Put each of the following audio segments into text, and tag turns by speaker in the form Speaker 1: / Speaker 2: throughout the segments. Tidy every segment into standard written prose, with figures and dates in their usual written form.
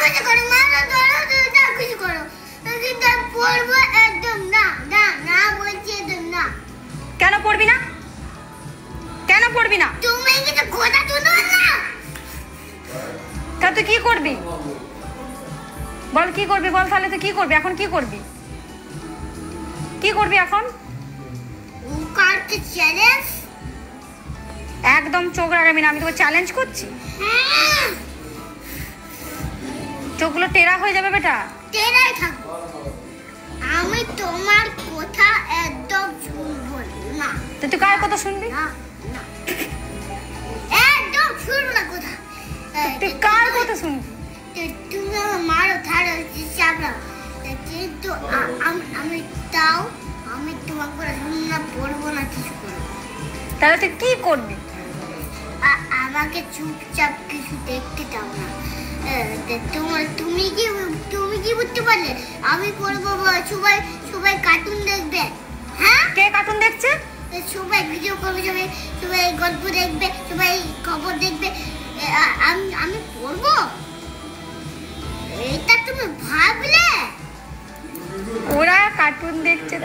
Speaker 1: কিছু করো, মারো ধরো, যা কিছু করো, কিন্তু পড়বো একদম না, না না বলছি একদম না।
Speaker 2: কেন পড়বি না? কেন পড়বি না?
Speaker 1: তুমি কিছু কথা শুনো না।
Speaker 2: তা তুই কি করবি বল? কি করবি বল? তাহলে তুই কি করবি এখন? কি করবি? কি করবি এখন?
Speaker 1: কালকে চ্যালেঞ্জ।
Speaker 2: একদম চোখ রাগাবি না, আমি তোকে চ্যালেঞ্জ করছি। চোখগুলো টেরা হয়ে যাবে বেটা।
Speaker 1: টেরাই থাকবো, আমি তোমার কথা একদম শুনবো না।
Speaker 2: তুই কার কথা শুনবি?
Speaker 1: না না, একদম শুনবো না কথা।
Speaker 2: তুই কার কথা শুনবি?
Speaker 1: তুমি আমার মারো ধারো চাপড়াও, কিন্তু আমি তাও আমি তোমার কথা শুনবো না, পড়বো না, কিছু করবো।
Speaker 2: তাহলে তুই কি করবি?
Speaker 1: আমাকে চুপচাপ কিছু দেখতে দাও না। তুমি কি বুঝতে পারলে? আমি পড়বো, সবাই সবাই কার্টুন দেখবে। হ্যাঁ,
Speaker 2: কে কার্টুন দেখছে?
Speaker 1: সবাই ভিডিও করবে, সবাই গল্প দেখবে, সবাই খবর দেখবে, আমি পড়বো? এটা তুমি ভাবলে?
Speaker 2: ওরা কার্টুন দেখছে,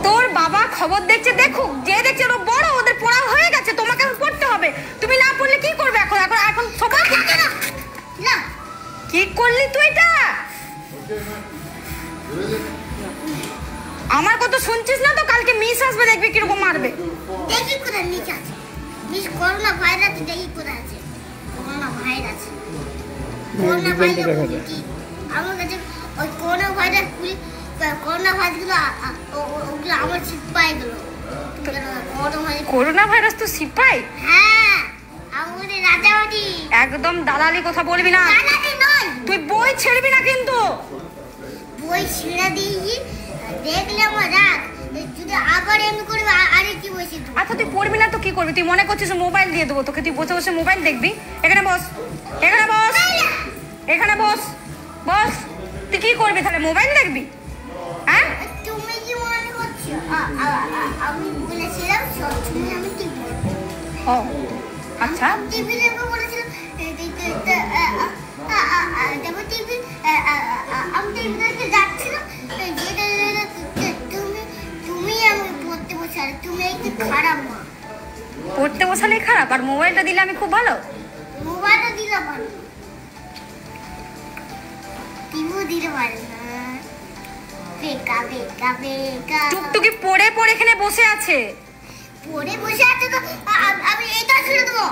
Speaker 2: তোর বাবা খবর দেখছে, দেখুক, যে দেখছে ওরা বড়, ওদের পড়া হয়ে গেছে, তোমাকে পড়তে হবে। তুমি না পড়লে কি করবে এখন? এখন এখন সবাই
Speaker 1: না,
Speaker 2: কি করলি তুই? এটা আমার কথা শুনছিস না তো? কালকে মিস আসবে, দেখবি কিরকম মারবে।
Speaker 1: দেখি কোথায় মিস আছে, মিস করোনা ভাইরাস, দেখি কোথায় আছে করোনা ভাইরাস। করোনা ভাইরাস আমার কাছে ওই করোনা ভাইরাস গুলো ওগুলো আমার সিপাই গুলো।
Speaker 2: করোনা ভাইরাস তো সিপাই?
Speaker 1: হ্যাঁ, আমাদের রাজাবাড়ি।
Speaker 2: একদম দালালি কথা বলবি না।
Speaker 1: দালালি নয়,
Speaker 2: তুই বই ছেড়বি না কিন্তু।
Speaker 1: বই ছেড়ে দিই, দেখলে আমার রাগ, যদি আবার এমনি করবে আরে কি বসে।
Speaker 2: আচ্ছা তুই পড়বি না তো কি করবি? তুই মনে করছিস মোবাইল দিয়ে দেবো তোকে? তুই বসে বসে মোবাইল দেখবি? এখানে বস, এখানে বস, এখানে বস, বস। তুই কি করবি তাহলে? মোবাইল দেখবি? হ্যাঁ,
Speaker 1: তুমি কি মনে করছো আমি বলেছিলাম সবসময় আমি টিভি দেখবো?
Speaker 2: ও আচ্ছা,
Speaker 1: টিভি দেখবো বলেছিলাম, দেখো টিভি, আমি টিভি দেখতে যাচ্ছিলাম, তুমি আমি পড়তে বসালে, তুমি একটু খারাপ মা।
Speaker 2: পড়তে বসালে খারাপ, আর মোবাইলটা দিলে আমি খুব ভালো?
Speaker 1: মোবাইলটা দিলে ভালো, টিভিও দিলে ভালো না। বেকা বেকা বেকা,
Speaker 2: টুকটুকি পড়ে পড়ে এখানে বসে আছে।
Speaker 1: পড়ে বসে আছে তো আমি এটা ছেড়ে দেবো?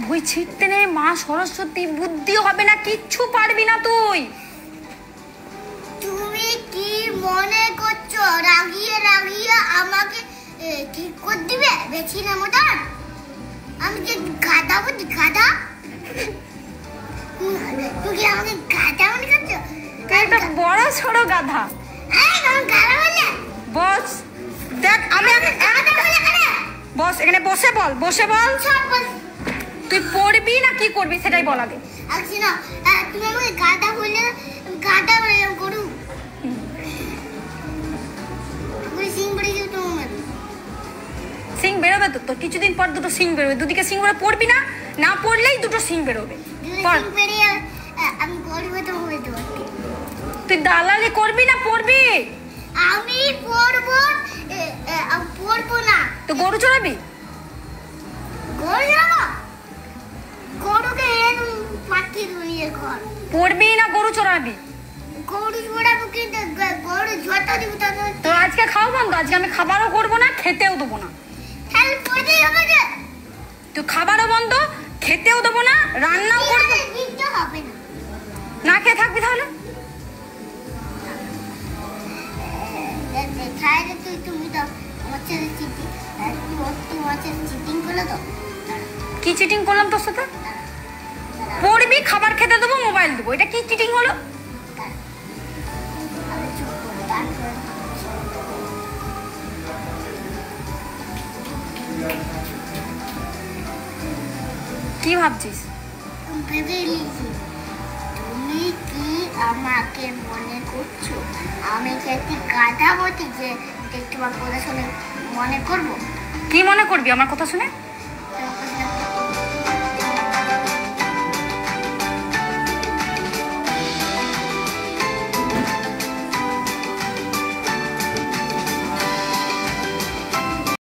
Speaker 2: বই ছিটতে নেই, মা সরস্বতী, বুদ্ধি হবে না, কিচ্ছু পারবি না তুই।
Speaker 1: তুমি কি মনে করছো রাগিয়ে রাগিয়ে আমাকে ঠিক করে দিবে বেশি না মতন? আমি যে গাধা বুঝি, গাধা? তুমি আমাকে গাধা মনে করছো?
Speaker 2: একটা বড় সড়ো গাধা।
Speaker 1: গাধা বলে
Speaker 2: বস, দেখ আমি বস, এখানে বসে বল, বসে বল। তুই পড়বি না কি করবি সেটাই বল আগে।
Speaker 1: না, তুমি আমাকে গাধা বললে, গাধা বলে গরু
Speaker 2: সিং বেরোবে তো, তোর কিছুদিন পর দুটো সিং বেরোবে, দুদিকে সিং বেরোবে। পড়বি না, না পড়লেই দুটো সিং বেরোবে।
Speaker 1: আমি পড়বো তো হয়ে দেবো।
Speaker 2: তুই দালালি করবি না পড়বি?
Speaker 1: আমি পড়বো, পড়বো না
Speaker 2: তো গরু চড়াবি?
Speaker 1: গরু চড়াবো? গরুকে পাঠিয়ে দুনিয়ে ঘর।
Speaker 2: পড়বি না গরু চড়াবি?
Speaker 1: গরু চড়াবো, কিন্তু গরু যত দিব তত।
Speaker 2: তো আজকে খাওয়া বন্ধ, আজকে আমি খাবারও করবো না, খেতেও দেবো না।
Speaker 1: তাহলে পড়তেই হবে যে?
Speaker 2: তুই খাবারও বন্ধ, খেতেও দেবো না, রান্নাও করবো
Speaker 1: হবে না।
Speaker 2: না খেয়ে থাকবি তাহলে?
Speaker 1: তুমি তো আমার সাথে চিটিং করলে তো।
Speaker 2: কি চিটিং করলাম তোর সাথে? পড়বি, খাবার খেতে দেবো, মোবাইল দেবো, এটা কি চিটিং হলো? কি ভাবছিস?
Speaker 1: তুমি কি আমাকে মনে করছো আমি কি গাধা বলছি যে তোমার কথা শুনে মনে করবো?
Speaker 2: কি মনে করবি আমার কথা শুনে?
Speaker 1: তোমার কথা